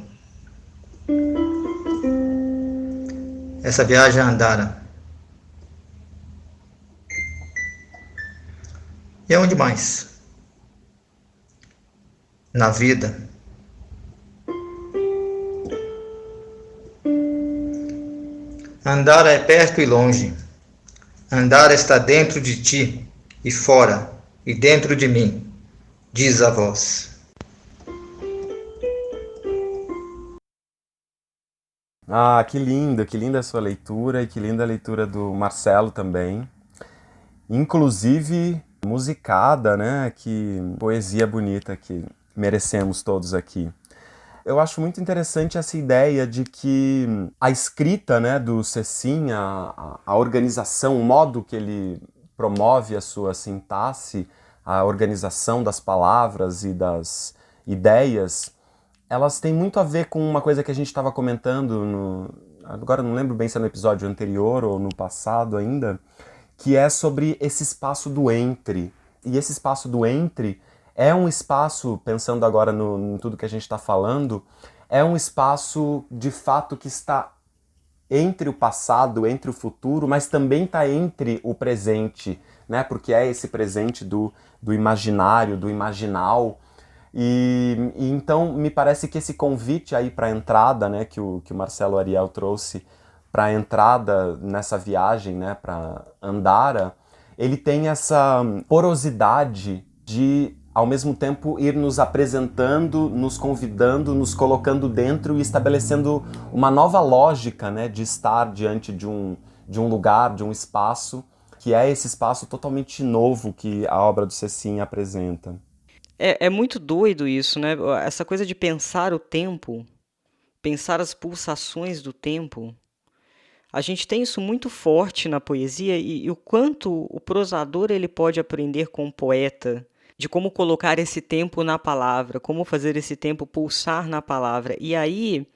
Speaker 4: Essa viagem a Andara. E aonde mais? Na vida. Andara é perto e longe. Andara está dentro de ti, e fora, e dentro de mim, diz a voz.
Speaker 2: Ah, que linda a sua leitura e que linda a leitura do Marcelo também. Inclusive musicada, né? Que poesia bonita que merecemos todos aqui. Eu acho muito interessante essa ideia de que a escrita, né, do Cecim, a organização, o modo que ele promove a sua sintaxe, a organização das palavras e das ideias, elas têm muito a ver com uma coisa que a gente estava comentando agora não lembro bem se é no episódio anterior ou no passado ainda, que é sobre esse espaço do entre. E esse espaço do entre é um espaço, pensando agora em tudo que a gente está falando, é um espaço de fato que está entre o passado, entre o futuro, mas também está entre o presente, né? Porque é esse presente do imaginário, do imaginal. E então me parece que esse convite aí para a entrada, né, que o Marcelo Ariel trouxe para a entrada nessa viagem, né, para Andara, ele tem essa porosidade de, ao mesmo tempo, ir nos apresentando, nos convidando, nos colocando dentro e estabelecendo uma nova lógica, né, de estar diante de um lugar, de um espaço, que é esse espaço totalmente novo que a obra do Cecim apresenta.
Speaker 1: É muito doido isso, né? Essa coisa de pensar o tempo, pensar as pulsações do tempo. A gente tem isso muito forte na poesia e o quanto o prosador ele pode aprender com o poeta de como colocar esse tempo na palavra, como fazer esse tempo pulsar na palavra. E aí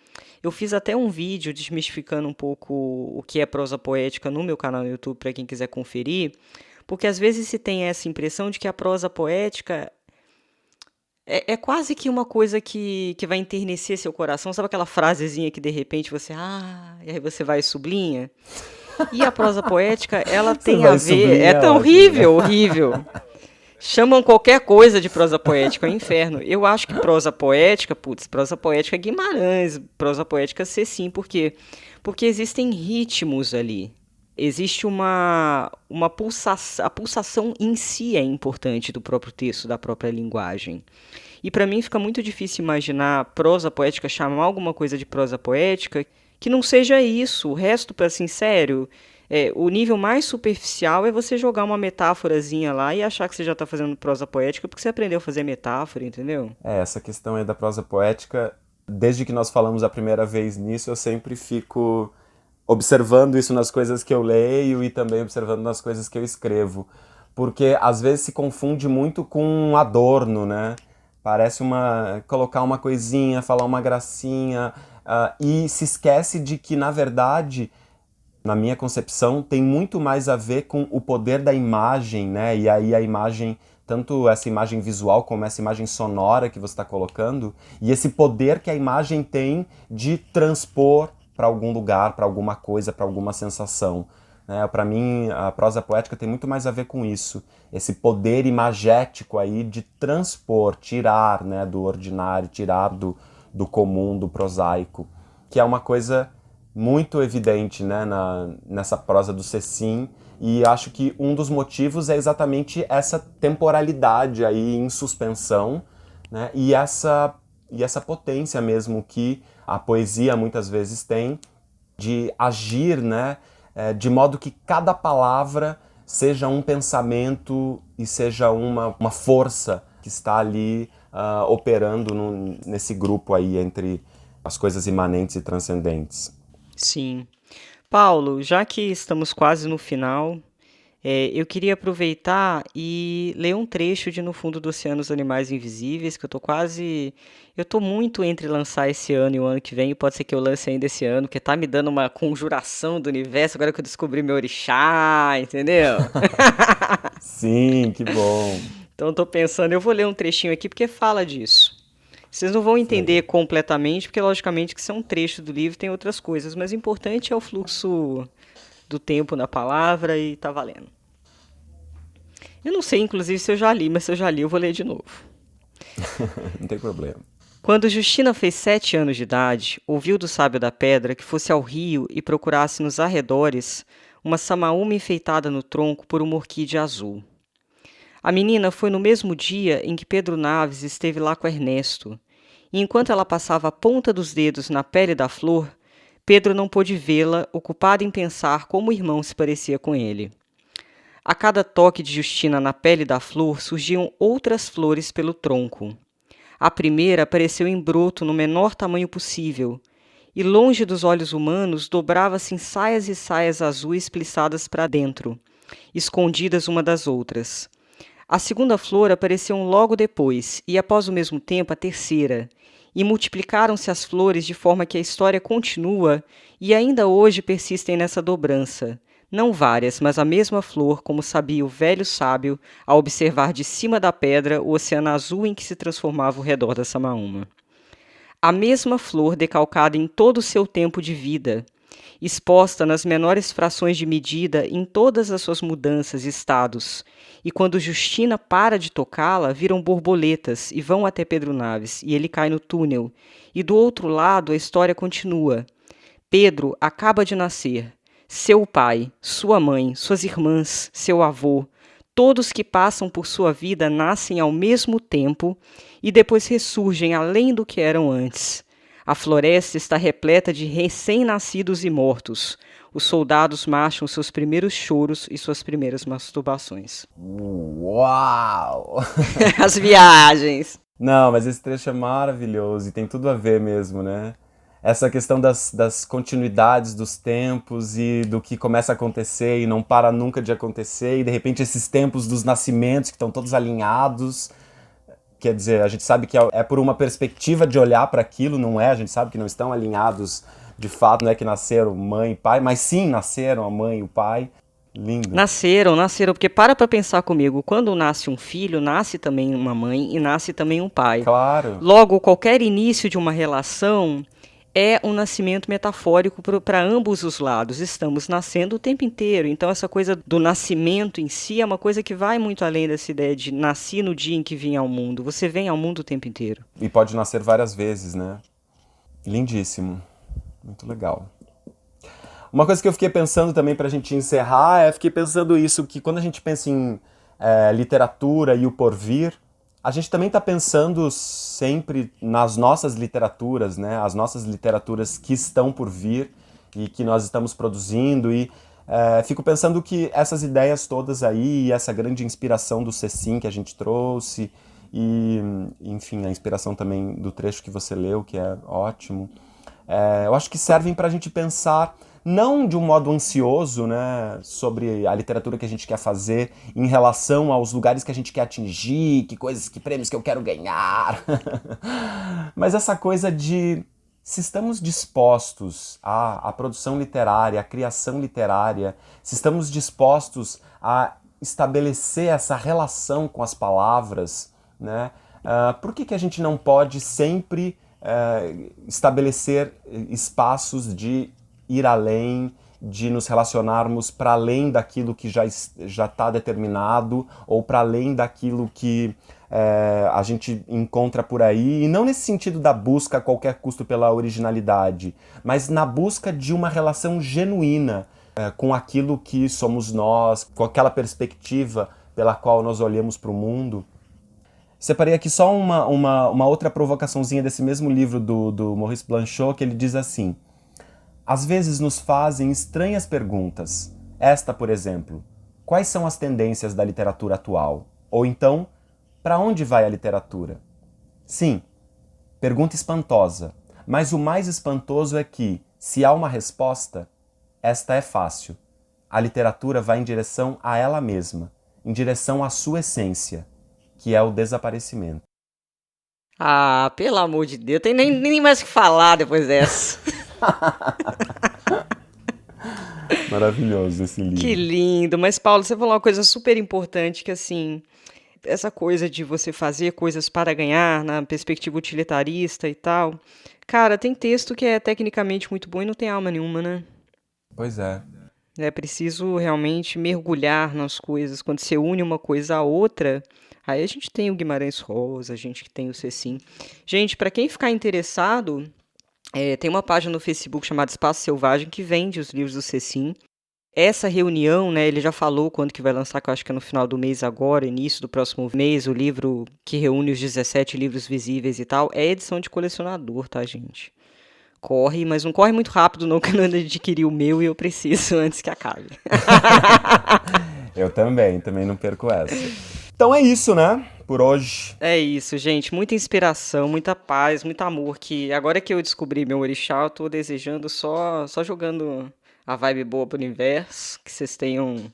Speaker 1: eu fiz até um vídeo desmistificando um pouco o que é prosa poética no meu canal no YouTube para quem quiser conferir, porque às vezes se tem essa impressão de que a prosa poética é quase que uma coisa que vai enternecer seu coração. Sabe aquela frasezinha que de repente você, e aí você vai e sublinha? E a prosa poética, ela
Speaker 2: Você
Speaker 1: tem a
Speaker 2: vai
Speaker 1: ver. É
Speaker 2: sublinhar,
Speaker 1: tão
Speaker 2: ótimo, né?
Speaker 1: horrível, horrível. Chamam qualquer coisa de prosa poética, é um inferno. Eu acho que prosa poética, prosa poética é Guimarães, prosa poética Cecim, por quê? Porque existem ritmos ali. Existe uma pulsação, a pulsação em si é importante do próprio texto, da própria linguagem. E para mim fica muito difícil imaginar prosa poética, chamar alguma coisa de prosa poética que não seja isso. O resto, para ser sério, o nível mais superficial é você jogar uma metáforazinha lá e achar que você já está fazendo prosa poética porque você aprendeu a fazer metáfora, entendeu?
Speaker 2: Essa questão aí da prosa poética, desde que nós falamos a primeira vez nisso, eu sempre fico observando isso nas coisas que eu leio e também observando nas coisas que eu escrevo. Porque às vezes se confunde muito com um adorno, né? Parece colocar uma coisinha, falar uma gracinha, e se esquece de que, na verdade, na minha concepção, tem muito mais a ver com o poder da imagem, né? E aí a imagem, tanto essa imagem visual como essa imagem sonora que você está colocando, e esse poder que a imagem tem de transpor para algum lugar, para alguma coisa, para alguma sensação. Para mim, a prosa poética tem muito mais a ver com isso, esse poder imagético aí de transpor, tirar, né, do ordinário, tirar do comum, do prosaico, que é uma coisa muito evidente, né, nessa prosa do Cecim, e acho que um dos motivos é exatamente essa temporalidade aí em suspensão, né, e essa potência mesmo que a poesia muitas vezes tem de agir, né, de modo que cada palavra seja um pensamento e seja uma força que está ali operando nesse grupo aí entre as coisas imanentes e transcendentes.
Speaker 1: Sim. Paulo, já que estamos quase no final, eu queria aproveitar e ler um trecho de No Fundo do Oceano, os Animais Invisíveis, que eu tô muito entre lançar esse ano e o ano que vem, e pode ser que eu lance ainda esse ano, porque tá me dando uma conjuração do universo, agora que eu descobri meu orixá, entendeu?
Speaker 2: Sim, que bom.
Speaker 1: Então eu tô pensando, eu vou ler um trechinho aqui porque fala disso. Vocês não vão entender
Speaker 2: Legal.
Speaker 1: completamente, porque logicamente que isso é um trecho do livro, tem outras coisas, mas o importante é o fluxo do tempo na palavra e tá valendo. Eu não sei, inclusive, se eu já li, mas se eu já li, eu vou ler de novo.
Speaker 2: Não tem problema.
Speaker 1: Quando Justina fez 7 anos de idade, ouviu do sábio da pedra que fosse ao rio e procurasse nos arredores uma samaúma enfeitada no tronco por uma orquídea azul. A menina foi no mesmo dia em que Pedro Naves esteve lá com Ernesto, e enquanto ela passava a ponta dos dedos na pele da flor, Pedro não pôde vê-la, ocupado em pensar como o irmão se parecia com ele. A cada toque de Justina na pele da flor, surgiam outras flores pelo tronco. A primeira apareceu em broto no menor tamanho possível, e longe dos olhos humanos dobrava-se em saias e saias azuis plissadas para dentro, escondidas uma das outras. A segunda flor apareceu logo depois, e após o mesmo tempo a terceira, e multiplicaram-se as flores de forma que a história continua e ainda hoje persistem nessa dobrança. Não várias, mas a mesma flor, como sabia o velho sábio ao observar de cima da pedra o oceano azul em que se transformava o redor da Samaúma. A mesma flor decalcada em todo o seu tempo de vida, exposta nas menores frações de medida em todas as suas mudanças e estados, e quando Justina para de tocá-la, viram borboletas e vão até Pedro Naves, e ele cai no túnel, e do outro lado a história continua. Pedro acaba de nascer. Seu pai, sua mãe, suas irmãs, seu avô, todos que passam por sua vida nascem ao mesmo tempo e depois ressurgem além do que eram antes. A floresta está repleta de recém-nascidos e mortos. Os soldados marcham seus primeiros choros e suas primeiras masturbações.
Speaker 2: Uau!
Speaker 1: As viagens.
Speaker 2: Não, mas esse trecho é maravilhoso e tem tudo a ver mesmo, né? Essa questão das continuidades dos tempos e do que começa a acontecer e não para nunca de acontecer, e de repente esses tempos dos nascimentos que estão todos alinhados. Quer dizer, a gente sabe que é por uma perspectiva de olhar para aquilo, não é? A gente sabe que não estão alinhados de fato, não é que nasceram mãe e pai, mas sim nasceram a mãe e o pai. Lindo.
Speaker 1: Nasceram, porque para pensar comigo, quando nasce um filho, nasce também uma mãe e nasce também um pai.
Speaker 2: Claro.
Speaker 1: Logo, qualquer início de uma relação é um nascimento metafórico para ambos os lados. Estamos nascendo o tempo inteiro. Então, essa coisa do nascimento em si é uma coisa que vai muito além dessa ideia de nasci no dia em que vim ao mundo. Você vem ao mundo o tempo inteiro.
Speaker 2: E pode nascer várias vezes, né? Lindíssimo. Muito legal. Uma coisa que eu fiquei pensando também pra gente encerrar fiquei pensando isso, que quando a gente pensa em literatura e o porvir, a gente também está pensando sempre nas nossas literaturas, né? As nossas literaturas que estão por vir e que nós estamos produzindo, e fico pensando que essas ideias todas aí, essa grande inspiração do Cecim que a gente trouxe, e enfim, a inspiração também do trecho que você leu, que é ótimo, eu acho que servem para a gente pensar não de um modo ansioso, né, sobre a literatura que a gente quer fazer em relação aos lugares que a gente quer atingir, que prêmios que eu quero ganhar, mas essa coisa de se estamos dispostos à produção literária, à criação literária, se estamos dispostos a estabelecer essa relação com as palavras, né, por que a gente não pode sempre estabelecer espaços de ir além, de nos relacionarmos para além daquilo que já está determinado, ou para além daquilo que a gente encontra por aí, e não nesse sentido da busca a qualquer custo pela originalidade, mas na busca de uma relação genuína com aquilo que somos nós, com aquela perspectiva pela qual nós olhamos para o mundo. Separei aqui só uma outra provocaçãozinha desse mesmo livro do Maurice Blanchot, que ele diz assim: às vezes nos fazem estranhas perguntas. Esta, por exemplo: quais são as tendências da literatura atual? Ou então, para onde vai a literatura? Sim, pergunta espantosa, mas o mais espantoso é que, se há uma resposta, esta é fácil. A literatura vai em direção a ela mesma, em direção à sua essência, que é o desaparecimento.
Speaker 1: Ah, pelo amor de Deus, tem nem mais o que falar depois dessa.
Speaker 2: Maravilhoso esse livro.
Speaker 1: Que lindo. Mas, Paulo, você falou uma coisa super importante, que assim, essa coisa de você fazer coisas para ganhar, na perspectiva utilitarista e tal. Cara, tem texto que é tecnicamente muito bom e não tem alma nenhuma, né?
Speaker 2: Pois é.
Speaker 1: É preciso realmente mergulhar nas coisas. Quando você une uma coisa à outra, aí a gente tem o Guimarães Rosa, a gente tem o Cecim. Gente, para quem ficar interessado, tem uma página no Facebook chamada Espaço Selvagem que vende os livros do Cecim. Essa reunião, né, ele já falou quando que vai lançar, que eu acho que é no final do mês agora, início do próximo mês, o livro que reúne os 17 livros visíveis e tal, é edição de colecionador, tá, gente? Corre, mas não corre muito rápido não, que eu não adquiri o meu e eu preciso antes que acabe.
Speaker 2: Eu também não perco essa. Então é isso, né? Por hoje.
Speaker 1: É isso, gente. Muita inspiração, muita paz, muito amor. Que agora que eu descobri meu orixá, eu tô desejando só jogando a vibe boa pro universo. Que vocês tenham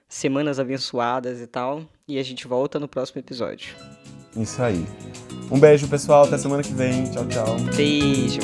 Speaker 1: semanas abençoadas e tal. E a gente volta no próximo episódio.
Speaker 2: Isso aí. Um beijo, pessoal. Até semana que vem. Tchau, tchau.
Speaker 1: Beijo.